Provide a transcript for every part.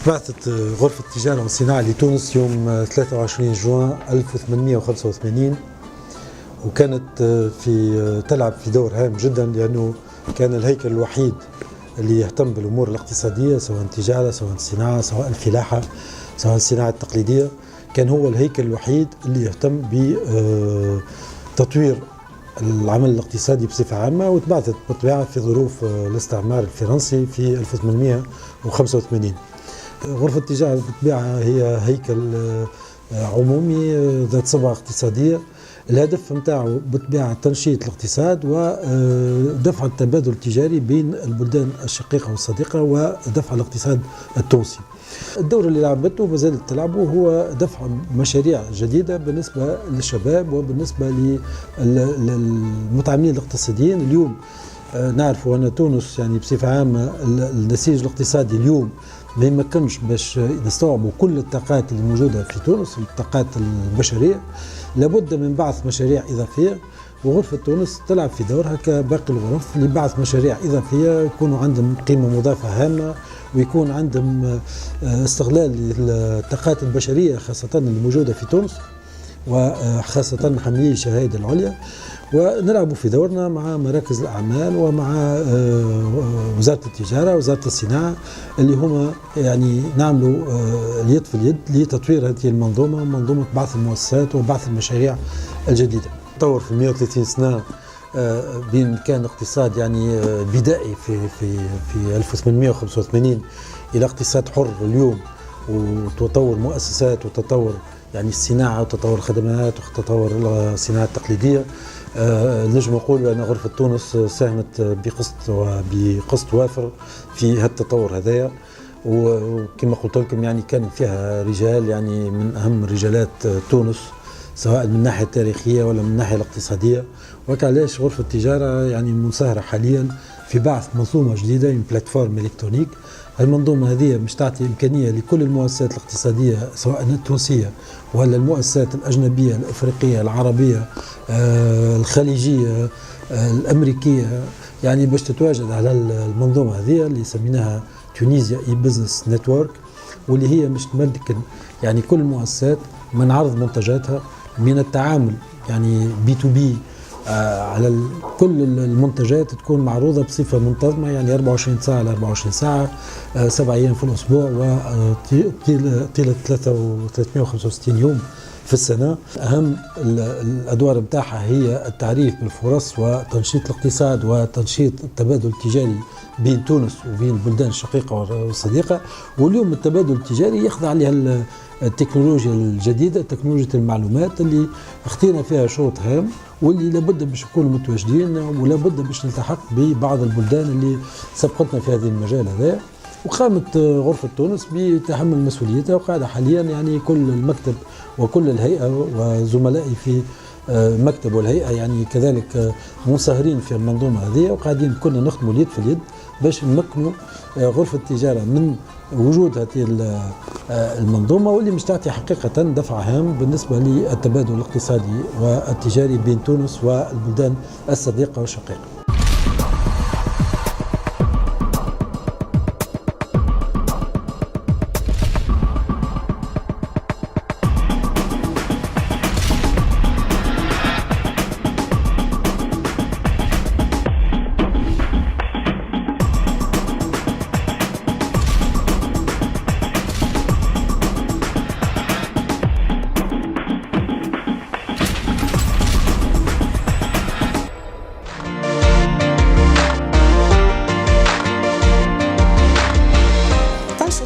بعثت غرفة التجارة والصناعة لتونس يوم 23 جوان 1885، وكانت تلعب في دور هام جدا، لأنه كان الهيكل الوحيد اللي يهتم بالأمور الاقتصادية، سواء التجارة سواء الصناعة سواء الفلاحة سواء الصناعة التقليدية. كان هو الهيكل الوحيد اللي يهتم بتطوير العمل الاقتصادي بصفة عامة، وتبعثت بالطبيعة في ظروف الاستعمار الفرنسي في 1885. غرفة التجارة بالطبيعة هي هيكل عمومي ذات صبغة اقتصادية. الهدف متاعه بالطبيعة تنشيط الاقتصاد ودفع التبادل التجاري بين البلدان الشقيقة والصديقة ودفع الاقتصاد التونسي. الدور اللي لعبته وما زالت تلعبه هو دفع مشاريع جديدة بالنسبة للشباب وبالنسبة للمتعاملين الاقتصاديين. اليوم نعرف أن تونس يعني بصفة عامة النسيج الاقتصادي اليوم ما يمكنش باش نستوعبوا كل الطاقات اللي موجودة في تونس، الطاقات البشرية. لابد من بعث مشاريع إضافية، وغرفة تونس تلعب في دورها كباقي الغرف لبعث مشاريع إضافية يكونوا عندهم قيمة مضافة هامة، ويكون عندهم استغلال للطاقات البشرية خاصة اللي موجودة في تونس، وخاصة حاملي الشهادة العليا. ونلعب في دورنا مع مراكز الأعمال ومع وزارة التجارة ووزارة الصناعة، اللي هما يعني نعملوا اليد في اليد لتطوير هذه المنظومة، منظومة بعث المؤسسات وبعث المشاريع الجديدة. تطور في 130 سنة بين كان اقتصاد يعني بدائي في 1885 إلى اقتصاد حر اليوم، وتطور مؤسسات وتطور يعني الصناعة وتطور الخدمات وتطور الصناعة التقليدية. نجم نقول أن غرفة تونس ساهمت بقسط وافر في هذا التطور هذايا، وكما قلت لكم يعني كان فيها رجال يعني من أهم رجالات تونس، سواء من الناحية التاريخية ولا من الناحية الاقتصادية. وكعلاش غرفة التجارة يعني منصهرة حاليا في بعث منظومة جديدة من بلاتفورم إلكترونيك. المنظومة هذه مش تعطي إمكانية لكل المؤسسات الاقتصادية سواء التونسية ولا المؤسسات الأجنبية الأفريقية العربية الخليجية الأمريكية، يعني باش تتواجد على المنظومة هذه اللي سميناها تونيزيا اي بزنس نتورك، واللي هي مش تملك يعني كل المؤسسات من عرض منتجاتها، من التعامل يعني بي تو بي على كل المنتجات تكون معروضة بصفة منتظمة، يعني 24 ساعة على 24 ساعة 7 أيام في الأسبوع وطيلة 365 يوم في السنة. أهم الأدوار متاعها هي التعريف بالفرص وتنشيط الاقتصاد وتنشيط التبادل التجاري بين تونس وبين البلدان الشقيقة والصديقة. واليوم التبادل التجاري يخضع عليها التكنولوجيا الجديدة، تكنولوجيا المعلومات اللي اخطينا فيها شوط هام، واللي لابد باش نكونوا متواجدين ولابد باش نلتحق ببعض البلدان اللي سبقتنا في هذا المجال هذا. وقامت غرفة تونس بتحمل مسؤوليتها، وقاعدة حاليا يعني كل المكتب وكل الهيئة وزملائي في مكتب والهيئة يعني كذلك منصهرين في المنظومة هذه، وقاعدين كنا نخدموا اليد في اليد باش نمكنوا غرفة التجارة من وجود هذه المنظومة، واللي مش تعطي حقيقة دفع هام بالنسبة للتبادل الاقتصادي والتجاري بين تونس والبلدان الصديقة والشقيقة.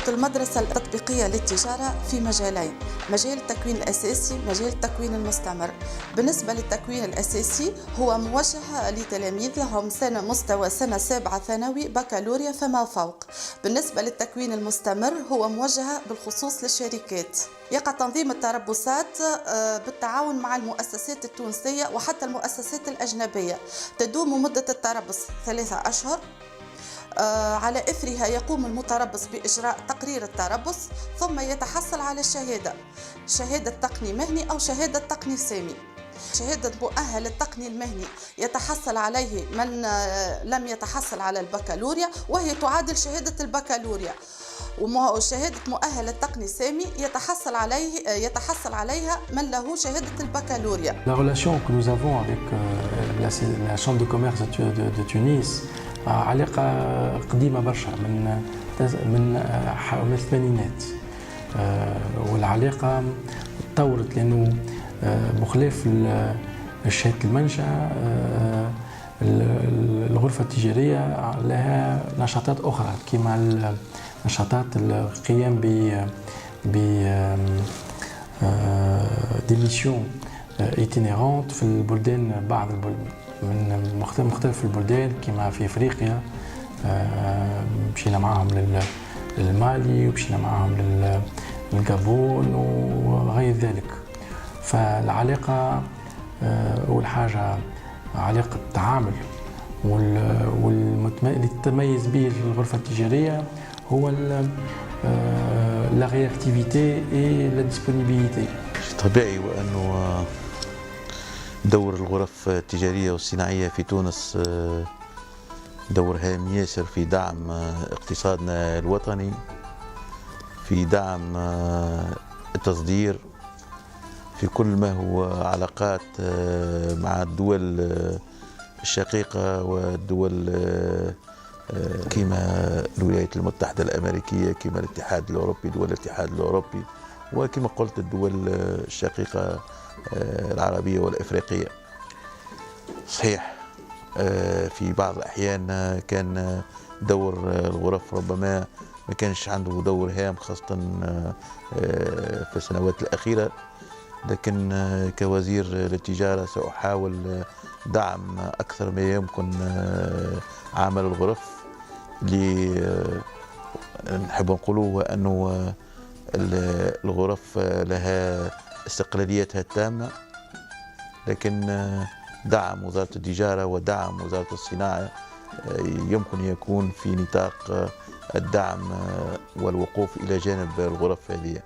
المدرسة التطبيقية للتجارة في مجالين، مجال التكوين الأساسي مجال التكوين المستمر. بالنسبة للتكوين الأساسي هو موجه لتلاميذ لهم مستوى سنة 7 ثانوي بكالوريا فما فوق. بالنسبة للتكوين المستمر هو موجه بالخصوص للشركات. يقع تنظيم التربصات بالتعاون مع المؤسسات التونسية وحتى المؤسسات الأجنبية، تدوم مدة التربص 3 أشهر. على إثرها يقوم المتربص بإجراء تقرير التربص، ثم يتحصل على شهادة تقني مهني أو شهادة تقني سامي. شهادة مؤهل التقني المهني يتحصل عليه من لم يتحصل على البكالوريا، وهي تعادل شهادة البكالوريا. وشهادة مؤهل التقني السامي يتحصل عليها من له شهادة البكالوريا. La relation que nous avons avec la Chambre de commerce de Tunis علاقة قديمة برشا من الثمانينات، والعلاقة تطورت لأنه بخلاف شهادة المنشأ الغرفة التجارية لها نشاطات أخرى كما نشاطات القيام ب ديميسيون ايتينيرونت في البلدان، بعض من مختلف البلدان كما في افريقيا. مشينا معاهم للمالي ومشينا معاهم للغابون وغير ذلك. فالعلاقة أول حاجة علاقة تعامل، واللي تتميز به الغرفة التجارية هو la réactivité et la disponibilité. طبيعي وأنه دور الغرف التجارية والصناعية في تونس دور هام ياسر في دعم اقتصادنا الوطني، في دعم التصدير، في كل ما هو علاقات مع الدول الشقيقة والدول كما الولايات المتحدة الأمريكية، كما الاتحاد الأوروبي، دول الاتحاد الأوروبي، وكما قلت الدول الشقيقة العربية والأفريقية. صحيح في بعض الأحيان كان دور الغرف ربما ما كانش عنده دور هام، خاصة في السنوات الأخيرة، لكن كوزير للتجارة سأحاول دعم أكثر ما يمكن عمل الغرف. اللي نحب نقوله أنه الغرف لها استقلاليتها التامة، لكن دعم وزارة التجارة ودعم وزارة الصناعة يمكن يكون في نطاق الدعم والوقوف إلى جانب الغرف هذه.